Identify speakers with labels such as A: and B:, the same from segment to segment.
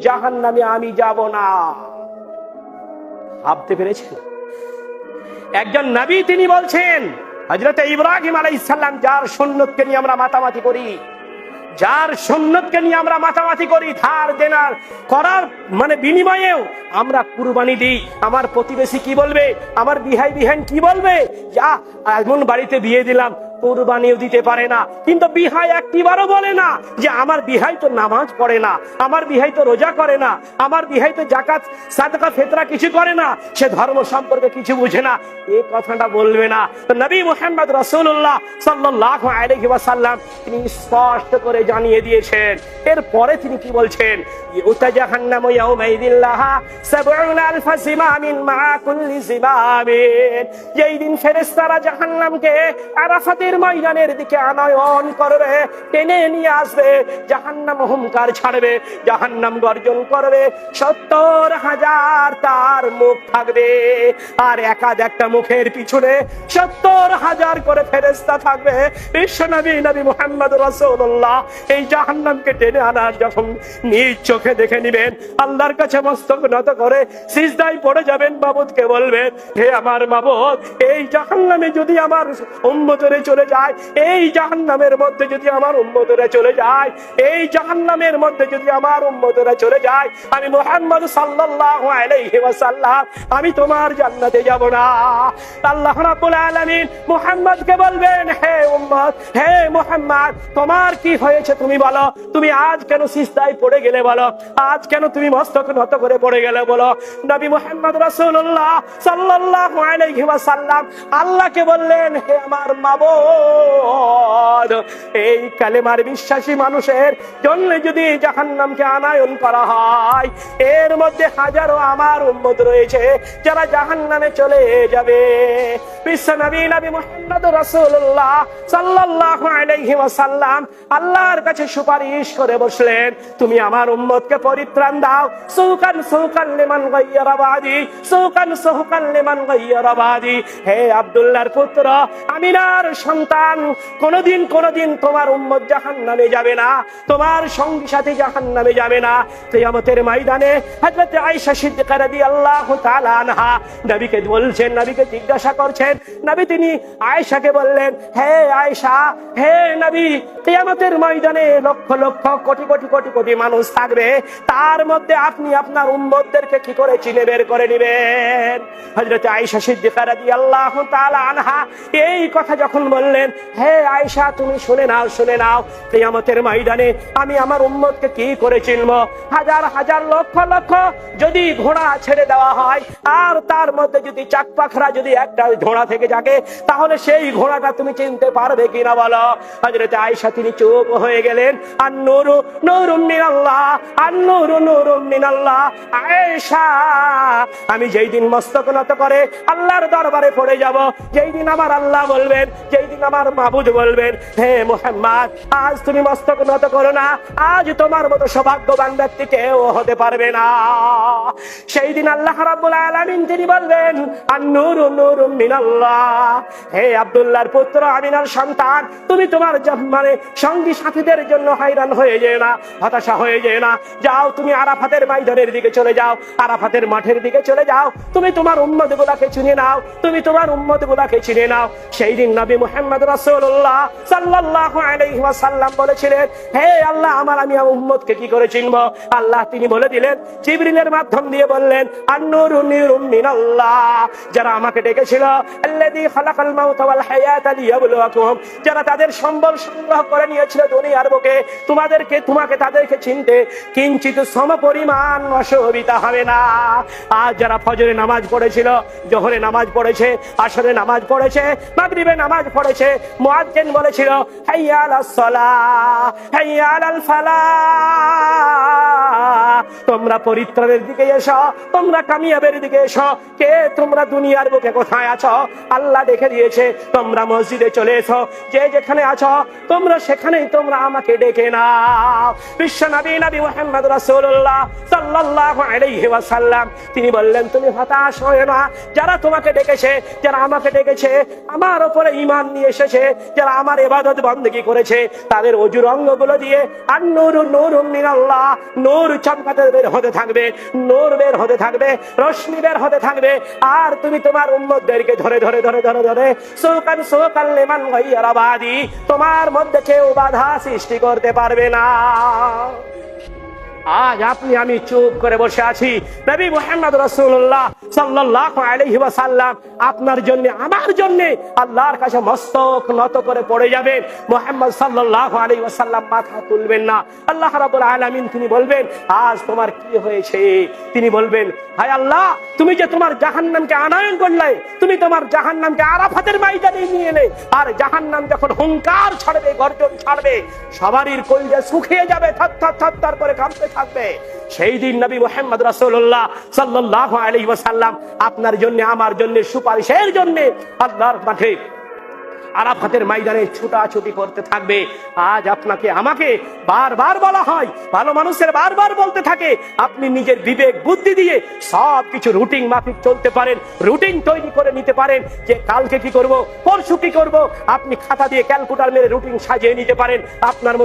A: জাহান্নামে আমি যাব না। ভাবতে পেরেছেন? একজন নবী তিনি বলছেন, হযরত ইব্রাহিম আলাইহিস সালাম যার সুন্নতকে নিয়ে আমরা মাতামাতি করি, যার সুন্নতকে নিয়ে আমরা মাতামাতি করি, ধার দেনার করার মানে বিনিময়েও আমরা কুরবানি দিই। আমার প্রতিবেশী কি বলবে, আমার বিহাই বিহান কি বলবে, যা এমন বাড়িতে বিয়ে দিলাম, কুরবানিও দিতে পারে না, কিন্তু বিহাই একটিবারও বলে না যে আমার বিহাই তো নামাজ পড়ে না, আমার বিহাই তো রোজা করে না, আমার বিহাই তো যাকাত সাদকা ফিতরা কিছু করে না, সে ধর্ম সম্পর্কে কিছু বুঝে না, এই কথাটা বলবে না। তো নবী মুহাম্মদ রাসূলুল্লাহ সাল্লাল্লাহু আলাইহি ওয়াসাল্লাম তিনি স্পষ্ট করে জানিয়ে দিয়েছেন। এরপরে তিনি কি বলছেন, ইউতা জাহান্নামু ইয়াউমাইদিল্লাহা ৭০,০০০ সিমামিন মা কুল্লি সিমামিন, যেই দিন ফেরেশতারা জাহান্নামকে আরাফাতের ময়দানের দিকে আনয়ন করবে, টেনে নিয়ে আসবে, জাহান্নাম হুঙ্কার ছাড়বে, জাহান্নাম গর্জন করবে, ৭০,০০০ তার মুখ থাকবে, আর একটা মুখের পিছনে ৭০,০০০ করে ফেরেশতা থাকবে। বিশ্বনবী নবী মুহাম্মদ রাসূলুল্লাহ এই জাহান্নামকে টেনে আনার যখন নিজ চোখে দেখে নিবেন, আল্লাহর কাছে মস্তক নত করে সিজদায় পড়ে যাবেন, মাবুদকে বলবেন, হে আমার মাবুদ, এই জাহান্নামে যদি আমার উম্মতরা চলে যায়, এই জাহান্নামের মধ্যে যদি আমার উম্মতরা চলে যায়, এই জাহান্নামের মধ্যে যদি আমার উম্মতরা চলে যায়, আমি মুহাম্মদ সাল্লাল্লাহু আলাইহি ওয়াসাল্লাম আমি তোমার জান্নাতে যাব না। আল্লাহ রাব্বুল আলামিন মুহাম্মদকে বলবেন, হে উম্মত, হে মুহাম্মদ, তোমার কি হয়েছে তুমি বলো, তুমি আজ কেন সিজদায় পড়ে গেলে বলো, আজ কেন তুমি মস্তক নত করে পড়ে গেলে বলো। নবী মুহাম্মদ রাসূলুল্লাহ সাল্লাল্লাহু আলাইহি ওয়াসাল্লাম আল্লাহকে বললেন, হে আমার মাবুদ, এই কালেমার বিশ্বাসী মানুষের জন্য যদি জাহান্নামকে আনায়ন করা হয়, এর মধ্যে হাজারো আমার উম্মত রয়েছে যারা জাহান্নামে চলে যাবে। বিশ্বনবী নবী মুহাম্মদ রাসূলুল্লাহ সাল্লাল্লাহু আলাইহি ওয়াসাল্লাম আল্লাহর কাছে সুপারিশ করে বসলেন, তুমি আমার উম্মতকে পরিত্রাণ দাও, সুকান সুকান লিমান গায়্যারা বাদি, সুকান সুকান লিমান গায়্যারা বাদি। হে আব্দুল্লাহর পুত্র, আমিনার সন্তান, কোনদিন তোমার উম্মত জাহান্নামে যাবে না, তোমার সঙ্গী সাথী জাহান্নামে যাবে না। কিয়ামতের ময়দানে হযরত আয়েশা সিদ্দিকা রাদিয়াল্লাহু তাআলা আনহা নবীকে বলছেন, নবীকে জিজ্ঞাসা করছেন, নবী তিনি আয়েশাকে বললেন, হে আয়েশা, হে নবী, কিয়ামতের ময়দানে লক্ষ লক্ষ কোটি কোটি কোটি কোটি মানুষ থাকবে, তার মধ্যে আপনি আপনার উম্মতদেরকে কি করে চিনে বের করে নেবেন? হযরত আয়েশা সিদ্দিকা রাদিয়াল্লাহু তাআলা আনহা এই কথা যখন বললেন, হে আয়েশা, তুমি শুনে নাও, কিয়ামতের ময়দানে আমি আমার উম্মতকে কি করে চিনবো? হাজার হাজার লক্ষ লক্ষ যদি ঘোড়া ছেড়ে দেওয়া হয়, আর তার মধ্যে যদি চাকপাখরা যদি একটা ঘোড়া থেকে থাকে, তাহলে সেই ঘোড়াটা তুমি চিনতে পারবে কিনা বলো? হযরত আয়েশা তিনি চুপ হয়ে গেলেন। আন-নূরু নূরুম মিনাল্লাহ, আন-নূরু নূরুম মিনাল্লাহ। আয়েশা, আমি যেই দিন মস্তক নত করে আল্লাহর দরবারে পড়ে যাব, যেই দিন আমার আল্লাহ বলবেন, যেই দিন আমার মাবুদ বলবেন, হে মুহাম্মদ, আজ তুমি মস্তক নত করো না, আজ তোমার মতো সৌভাগ্যবান ব্যক্তি কেউ হতে পারবে না। সেই দিন আল্লাহ রাব্বুল আলামিন তিনি বলবেন, আন-নূরু নূরুম মিনাল্লাহ। হে আব্দুল্লাহর পুত্র, আমিনার সন্তান, তুমি তোমার মানে সঙ্গী সাথীদের জন্য হয়রান হয়ে যেও না, হতাশা হয়ে যেও না। যাও, তুমি আরাফাতের ময়দানের দিকে চলে যাও, আরাফাতের মাঠের দিকে চলে যাও, তুমি তোমার উম্মতগুলোকে চিনে নাও, তুমি তোমার উম্মতগুলোকে চিনে নাও। সেই দিন নবী মুহাম্মদ রাসূলুল্লাহ সাল্লাল্লাহু আলাইহি ওয়াসাল্লাম বলেছিলেন, হে আল্লাহ, আমি উম্মতকে কি করে চিনবো? আল্লাহ তিনি বলে দিলেন, জিবরিলের মাধ্যম দিয়ে বললেন, আন-নূরু নূরুম মিনাল্লাহ। যারা আমাকে ডেকেছিল, আল্লাযী খালাকাল মাউতা ওয়াল হায়াতা লিয়াবলুয়াকুম, যারা তাদের সম্বল সংগ্রহ করে নিয়েছিল দুনিয়ার বুকে, তোমাকে তাদেরকে চিনতে কিঞ্চিত সমপরিমাণ অসুবিধা হবে না। আজ যারা ফজরে নামাজ পড়েছিল, জোহরে নামাজ পড়েছে, আসরে নামাজ পড়েছে, মাগরিবে নামাজ পড়েছে, মুয়াজ্জিন বলেছিল, হাইয়া আলাস সালাহ, হাইয়া আলাল ফালাহ, তোমরা পরিত্রাণের দিকে এসো, তোমরা কামিয়াবের দিকে এসো। কে তোমরা দুনিয়ার বুকে কোথায় আছো? আল্লাহ দেখে দিয়েছে, তোমরা মসজিদে চলে এসো, যে যেখানে আছো তোমরা সেখানেই তোমরা আমাকে ডেকে নাও। বিশ্বনবী নবী মুহাম্মদ রাসূলুল্লাহ সাল্লাল্লাহু আলাইহি ওয়াসাল্লাম তিনি বললেন, তুমি হতাশ হয়ো না। যারা তোমাকে ডেকেছে, যারা আমাকে ডেকেছে, আমার উপরে ঈমান নিয়ে এসেছে, যারা আমার ইবাদত বندگی করেছে, তাদের ওযুর অঙ্গগুলো দিয়ে আন-নূরু নূরুম মিনাল্লাহ, নূর চমকাতে বের বের হতে থাকবে, নূর বের হতে থাকবে, রশ্মি বের হতে থাকবে। আর তুমি তোমার উম্মতদেরকে ধরে ধরে ধরে ধরে ধরে সুকান সুকান লিমান গায়রা বাদি, তোমার মধ্যে কেউ বাধা সৃষ্টি করতে পারবে না। আজ আপনি আমি চুপ করে বসে আছি, নবী মুহাম্মদ রাসূলুল্লাহ সাল্লাল্লাহু আলাইহি ওয়াসাল্লাম আপনার জন্য আমার জন্য আল্লাহর কাছে মস্তক নত করে পড়ে যাবেন। মুহাম্মদ সাল্লাল্লাহু আলাইহি ওয়াসাল্লাম মাথা তুলবেন না। আল্লাহ রাব্বুল আলামিন তিনি বলবেন, আজ তোমার কি হয়েছে? তিনি বলবেন, হায় আল্লাহ, তুমি যে তোমার জাহান্নামকে আনয়ন করলে, তুমি তোমার জাহান্নামকে আরাফাতের ময়দানে নিয়ে এলে, আর জাহান্নাম যখন হুঙ্কার ছাড়বে, গর্জন ছাড়বে, সবারই কলিজা শুকিয়ে যাবে, থরথর থরথর করে কাঁপতে থাকবে। সেই দিন নবী মুহাম্মদ রাসূলুল্লাহ সাল্লাল্লাহু আলাইহি ওয়াসাল্লাম আপনার জন্য আমার জন্য সুপারিশের জন্য আল্লাহর মাঠে আরাফাতের ময়দানে ছুটাছুটি করতে থাকবে। আজ আপনাকে আমাকে বারবার বলা হয়, ভালো মানুষের বারবার বলতে থাকে, আপনি নিজের বিবেক বুদ্ধি দিয়ে সব কিছু রুটিন মাফিক চলতে পারেন, রুটিন তৈরি করে নিতে পারেন, যে কালকে কি করব, পরশু কি করব। আপনি খাতা দিয়ে ক্যালকুলেটর মেরে রুটিন সাজিয়ে নিতে পারেন। আপনার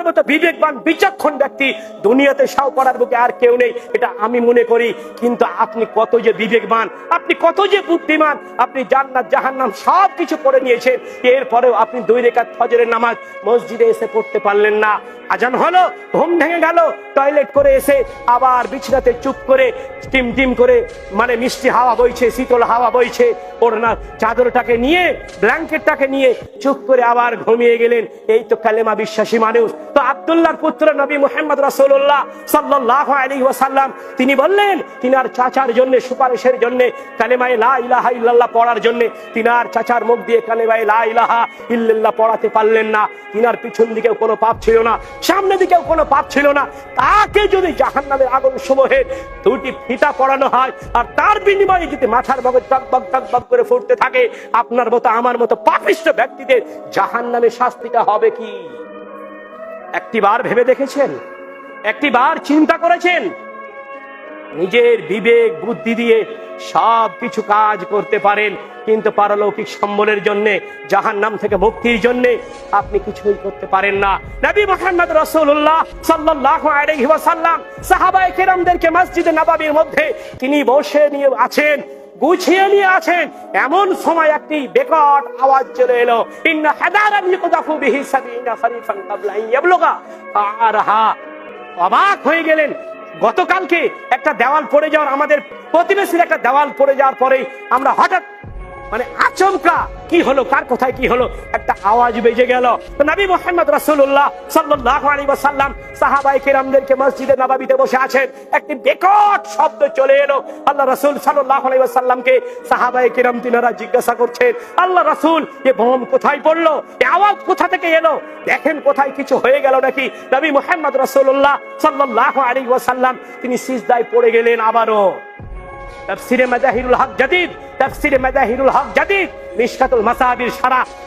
A: মতো বিবেকবান বিচক্ষণ ব্যক্তি দুনিয়াতে সাও করার বুকে আর কেউ নেই, এটা আমি মনে করি। কিন্তু আপনি কত যে বিবেকবান, আপনি কত যে বুদ্ধিমান, আপনি জান্নাত জাহান্নাম সব কিছু করে নিয়েছেন, এরপরেও আপনি 2 রাকাত ফজরের নামাজ মসজিদে এসে পড়তে পারলেন না। আজান হলো, ঘুম ভেঙে গেল, টয়লেট করে এসে আবার বিছানাতে চুপ করে টিম টিম করে, মানে মিষ্টি হাওয়া বইছে, শীতল হাওয়া বইছে, ওড়না চাদরটাকে নিয়ে, ব্ল্যাঙ্কেটটাকে নিয়ে চুপ করে আবার ঘুমিয়ে গেলেন। এই তো কালেমা বিশ্বাসী মানুষ। তো আব্দুল্লাহর পুত্র নবী মুহাম্মদ রাসূলুল্লাহ সাল্লাল্লাহু আলাইহি ওয়াসাল্লাম তিনি বললেন, তিনার চাচার জন্য সুপারিশের জন্য, কালেমায়ে লা ইলাহা ইল্লাল্লাহ পড়ার জন্য, তিনার চাচার মুখ দিয়ে কালেমায়ে লা ইলাহা ইল্লাল্লাহ পড়াতে পারলেন না। তিনার পিছন দিকেও কোনো পাপ ছিল না, সামনে দিকেও কোনো পাপ ছিল না। তাকে যদি জাহান্নামের আগুন সমূহের 2টি ফিতা পড়ানো হয়, আর তার বিনিময়ে যদি মাথার মগজ টকবক টকবক করে ফুটতে থাকে, আপনার মতো আমার মতো পাপিষ্ঠ ব্যক্তিদের জাহান্নামের শাস্তিটা হবে কি? একটিবার ভেবে দেখেছেন? একটিবার চিন্তা করেছেন? নিজের বিবেক বুদ্ধি দিয়ে সব কিছু কাজ করতে পারেন, কিন্তু পারলৌকিক সম্বলের জন্য, জাহান্নাম থেকে মুক্তির জন্য আপনি কিছুই করতে পারেন না। নবী মুহাম্মদ রাসূলুল্লাহ সাল্লাল্লাহু আলাইহি ওয়াসাল্লাম সাহাবায়ে কেরামদেরকে মসজিদে নববীর মধ্যে তিনি বসে নিয়ে আছেন, গুছিয়ে নিয়ে আছেন। এমন সময় একটি বিকট আওয়াজ চলে এলো, ইন্না হাদারান ইয়াকদাফু বিহি 70 খরিফান ক্বাবলা আন ইয়াবলুগা আরহা। অবাক হয়ে গেলেন। গতকালকে একটা দেওয়াল পড়ে যাওয়ার, আমাদের প্রতিবেশীর একটা দেওয়াল পড়ে যাওয়ার পরে আমরা হঠাৎ মানে আচমকা কি হলো, কার কোথায় কি হলো, একটা আওয়াজ বেজে গেল। তো নবী মুহাম্মদ রাসূলুল্লাহ সাল্লাল্লাহু আলাইহি ওয়াসাল্লাম সাহাবায়ে কেরামদেরকে মসজিদে নববীতে বসে আছেন, একটি বিকট শব্দ চলে এলো। আল্লাহ রাসূল সাল্লাল্লাহু আলাইহি ওয়াসাল্লামকে সাহাবায়ে কেরাম তিনারা জিজ্ঞাসা করছেন, আল্লাহ রাসূল, এ বোম কোথায় পড়লো, এ আওয়াজ কোথা থেকে এলো, দেখেন কোথায় কিছু হয়ে গেল নাকি? নবী মুহাম্মদ রাসূলুল্লাহ সাল্লাল্লাহু আলাইহি ওয়াসাল্লাম তিনি সিজদায় পড়ে গেলেন। আবারও তাফসীরে মাযাহিরুল হক জাদীদ, তাফসীরে মাযাহিরুল হক জাদীদ, মিশকাতুল মাসাবির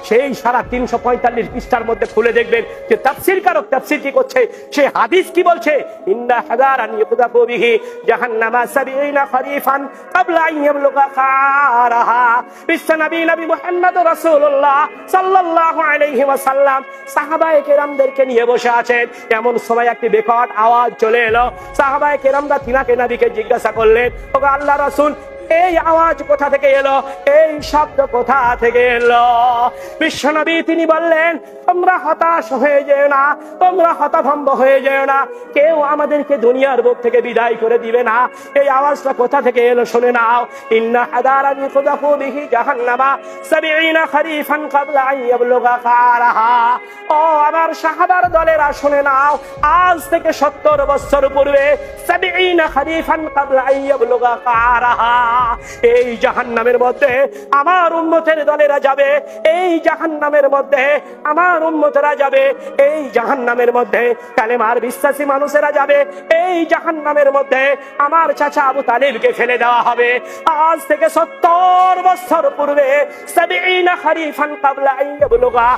A: সেই 345 পৃষ্ঠার মধ্যে খুলে দেখবেন যে তাফসীরকারক তাফসীর কি করছে, সে হাদিস কি বলছে। ইন্না হাদারান ইয়াকদাফু বিহি জাহান্নামা 70 খরিফান ক্বাবলা আন ইয়াবলুগা কারাহা। নবী মুহাম্মদ রাসূলুল্লাহ সাল্লাল্লাহু আলাইহি ওয়াসাল্লাম সাহাবায়ে কেরামদেরকে নিয়ে বসে আছেন। এমন সময় একটি বিকট আওয়াজ চলে এলো। সাহাবায়ে কেরামরা তিনাকে নবীকে জিজ্ঞাসা করলেন, ওগো আল্লাহর রাসূল, এই আওয়াজ কোথা থেকে এলো, এই শব্দ কোথা থেকে এলো? বিশ্বনবী তিনি বললেন, তোমরা হতাশ হয়ে যেও না, তোমরা হতভম্ব হয়ে যেও না, কেউ আমাদেরকে দুনিয়ার বুক থেকে বিদায় করে দিবে না। এই আওয়াজটা কোথা থেকে এলো শুনে নাও। ইন্না হাদারান ইয়াকদাফু বিহি জাহান্নামা 70 খরিফান ক্বাবলা আন ইয়াবলুগা কারাহা। ও আমার সাহাবার দলেরা শুনে নাও, আজ থেকে 70 বছর পূর্বে 70 খরিফান ক্বাবলা আন ইয়াবলুগা কারাহা, এই জাহান্নামের মধ্যে আমার উম্মতের দলেরা যাবে, এই জাহান্নামের মধ্যে আমার উম্মতেরা যাবে, এই জাহান্নামের মধ্যে কালেমার বিশ্বাসী মানুষেরা যাবে, এই জাহান্নামের মধ্যে আমার চাচা আবু তালিবকে ফেলে দেওয়া হবে। আজ থেকে 70 বছর পূর্বে 70 খরিফান ক্বাবলা আন ইয়াবলুগা,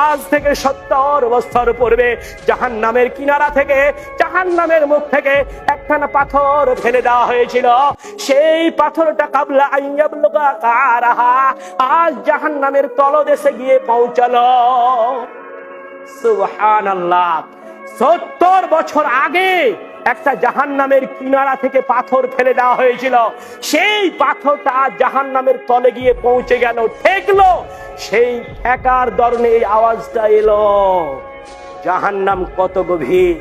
A: আজ থেকে 70 বছর পূর্বে জাহান্নামের কিনারা থেকে, জাহান্নামের মুখ থেকে একখানা পাথর ফেলে দেওয়া হয়েছিল। সেই পাথরটা ক্বাবলা আন ইয়াবলুগা কারাহা আজ জাহান্নামের তলদেশে গিয়ে পৌঁছালো। সুবহানাল্লাহ। 70 বছর আগে একটা জাহান্নামের কিনারা থেকে পাথর ফেলে দেওয়া হয়েছিল, সেই পাথরটা জাহান্নামের তলে গিয়ে পৌঁছে গেল, ঠেকলো, সেই ঠেকার ধরনে এই আওয়াজটা এলো। জাহান্নাম কত গভীর,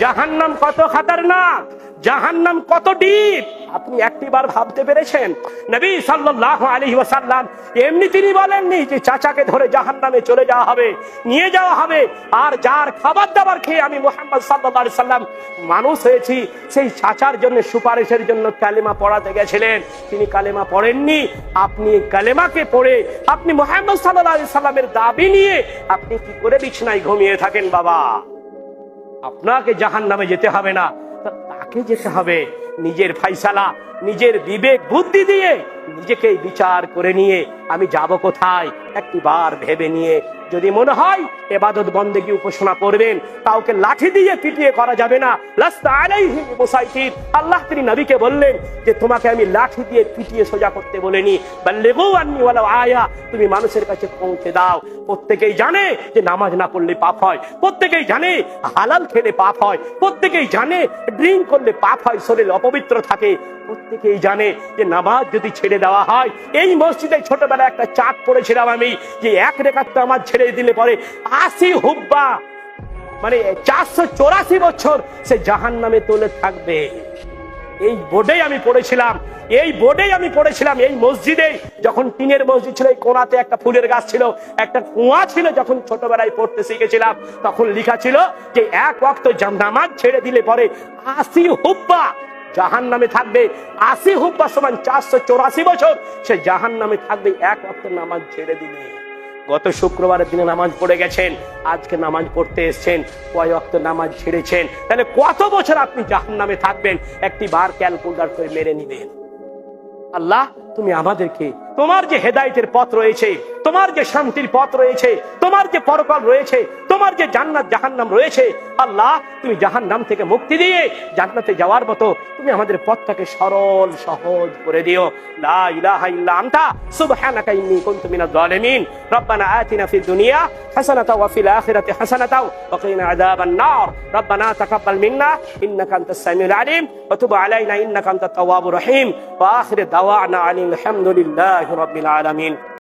A: জাহান্নাম কত খতরনাক, জাহান্নাম কত ডিপ, আপনি একটিবার ভাবতে পেরেছেন? নবী সাল্লাল্লাহু আলাইহি ওয়াসাল্লাম এমনি তিনি বলেননি যে চাচাকে ধরে জাহান্নামে চলে যাওয়া হবে, নিয়ে যাওয়া হবে, আর যার খাবার দাবার খেয়ে আমি মুহাম্মদ সাল্লাল্লাহু আলাইহি সাল্লাম মানুষ হয়েছি, সেই চাচার জন্য সুপারিশের জন্য কালেমা পড়াতে গেছিলেন, তিনি কালেমা পড়েননি। আপনি কালেমাকে পড়ে আপনি মুহাম্মদ সাল্লাল্লাহু আলাইহি সাল্লামের দাবি নিয়ে আপনি কি করে বিছানায় ঘুমিয়ে থাকেন? বাবা, আপনাকে জাহান্নামে যেতে হবে না, তাকে যেতে হবে। নিজের ফাইসালা, নিজের বিবেক বুদ্ধি দিয়ে নিজেকে বিচার করে নিয়ে আমি যাব কোথায় একটিবার ভেবে নিয়ে, যদি মনে হয় ইবাদত বন্দেগী উপাসনা করবেন, কাউকে লাঠি দিয়ে পিটিয়ে করা যাবে না। লাস্তা আলাইহিম বিমুসাইতির, আল্লাহ তিনি নবীকে বললেন যে তোমাকে আমি লাঠি দিয়ে পিটিয়ে সোজা করতে বলিনি, বাল্লিগু আন্নী ওয়ালাউ আয়া, তুমি মানুষের কাছে পৌঁছে দাও। প্রত্যেকেই জানে যে নামাজ না পড়লে পাপ হয়, প্রত্যেকেই জানে হালাল খেলে পাপ হয়, প্রত্যেকেই জানে ড্রিঙ্ক করলে পাপ হয়, শরীর অপবিত্র থাকে, প্রত্যেকেই জানে যে নামাজ যদি ছেড়ে দেওয়া হয়, এই মসজিদে ছোটবেলায় একটা চাট পড়েছিলাম আমি, যে এক রেখাত নামাজ ছেড়ে দিলে পরে 80 হুব্বা, মানে 484 বছর সে জাহান্নামে তোলে থাকবে। এই বোর্ডেই আমি পড়েছিলাম, এই বোর্ডেই আমি পড়েছিলাম, এই মসজিদে, যখন টিনের মসজিদ ছিল, এই কোণাতে একটা ফুলের গাছ ছিল, একটা কুয়া ছিল, যখন ছোটবেলায় পড়তে শিখেছিলাম তখন লেখা ছিল যে এক ওয়াক্ত নামাজ ছেড়ে দিলে পরে 80 হুব্বা জাহান্নামে থাকবে। 80 হুব্বা সমান 484 বছর সে জাহান্নামে থাকবে এক ওয়াক্ত নামাজ ছেড়ে দিলে। গত শুক্রবারের দিনে নামাজ পড়ে গেছেন, আজকে নামাজ পড়তে এসেছেন, কয় ওয়াক্ত নামাজ ছেড়েছেন, তাহলে কত বছর আপনি জাহান্নামে থাকবেন? একটি বার ক্যালকুলেটর করে মেরে নিবেন। আল্লাহ, তুমি আমাদেরকে তোমার যে হেদায়েতের পথ রয়েছে, তোমার যে শান্তির পথ রয়েছে, তোমার যে পরকাল রয়েছে, তোমার যে জান্নাত জাহান্নাম রয়েছে, আল্লাহ তুমি জাহান্নাম থেকে মুক্তি দিয়ে জান্নাতে যাওয়ার মতো তুমি আমাদের পথটাকে সরল সহজ করে দিও। লা ইলাহা ইল্লা আনতা সুবহানাকা ইন্নী কুনতু মিনাজ জালিমিন। রব্বানা আতিনা ফিদ দুনিয়া হাসানাতাও ওয়া ফিল আখিরাতি হাসানাতাও ওয়া কিনা আযাবান নার। রব্বানা তাকাব্বাল মিন্না ইন্নাকা আনতাস সামিউল আলিম ওয়া তুব আলাইনা ইন্নাকা আনতাত তাওয়াবুর রহিম। ওয়া আখিরু দাওয়ানা আনিল হামদুলিল্লাহি রাব্বিল আলামিন।